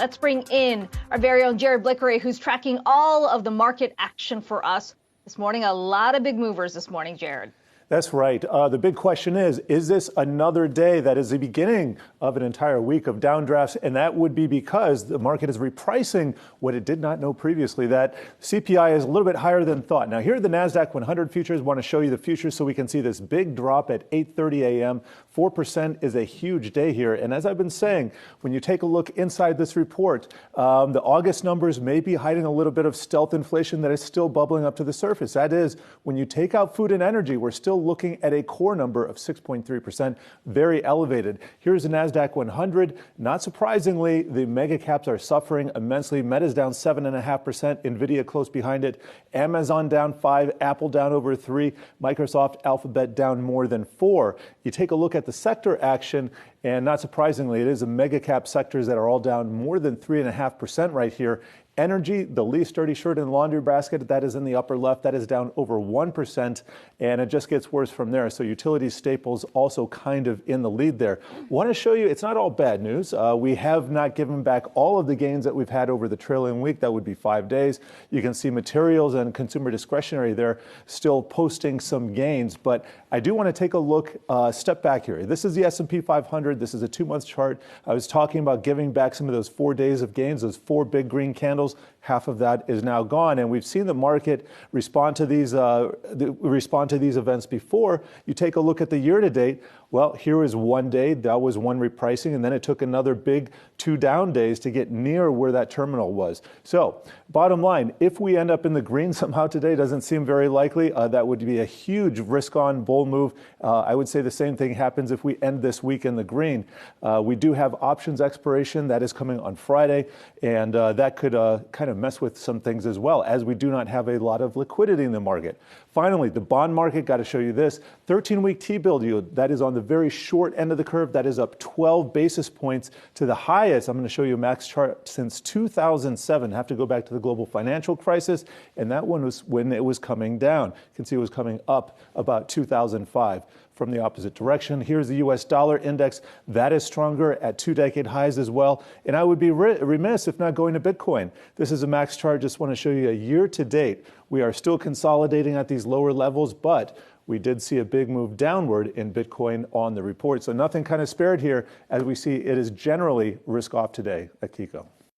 Let's bring in our very own Jared Blikre, who's tracking all of the market action for us this morning. A lot of big movers this morning, Jared. That's right. The big question is this another day that is the beginning of an entire week of downdrafts? And that would be because the market is repricing what it did not know previously, that CPI is a little bit higher than thought. Now, here are the NASDAQ 100 futures. I want to show you the futures so we can see this big drop at 8:30 a.m. 4% is a huge day here. And as I've been saying, when you take a look inside this report, the August numbers may be hiding a little bit of stealth inflation that is still bubbling up to the surface. That is, when you take out food and energy, we're still looking at a core number of 6.3%, very elevated. Here's the NASDAQ 100. Not surprisingly, the mega caps are suffering immensely. Meta's down 7.5%, Nvidia close behind it, Amazon down 5%, Apple down over 3%, Microsoft, Alphabet down more than 4%. You take a look at the sector action, and not surprisingly, it is the mega cap sectors that are all down more than 3.5% right here. Energy, the least dirty shirt in the laundry basket, that is in the upper left, that is down over 1%, and it just gets worse from there. So utilities, staples also kind of in the lead there. Want to show you, it's not all bad news. We have not given back all of the gains that we've had over the trailing week. That would be 5 days. You can see materials and consumer discretionary there still posting some gains, but I do want to take a look, step back here. This is the S&P 500. This is a 2-month chart. I was talking about giving back some of those 4 days of gains, those 4 big green candles. Half of that is now gone, and we've seen the market respond to these events before. You take a look at the year to date. Well, here is 1 day. That was one repricing, and then it took another big 2 down days to get near where that terminal was. So, bottom line, if we end up in the green somehow today, doesn't seem very likely. That would be a huge risk-on bull move. I would say the same thing happens if we end this week in the green. We do have options expiration that is coming on Friday, and that could kind of mess with some things as well, as we do not have a lot of liquidity in the market. Finally, the bond market, got to show you this, 13-week T-bill yield, that is on the very short end of the curve. That is up 12 basis points to the highest. I'm going to show you a max chart since 2007. I have to go back to the global financial crisis, and that one was when it was coming down. You can see it was coming up about 2005. From the opposite direction. Here's the U.S. dollar index. That is stronger at 2-decade highs as well. And I would be remiss if not going to Bitcoin. This is a max chart. Just want to show you a year to date. We are still consolidating at these lower levels, but we did see a big move downward in Bitcoin on the report. So nothing kind of spared here, as we see it is generally risk off today at Kiko.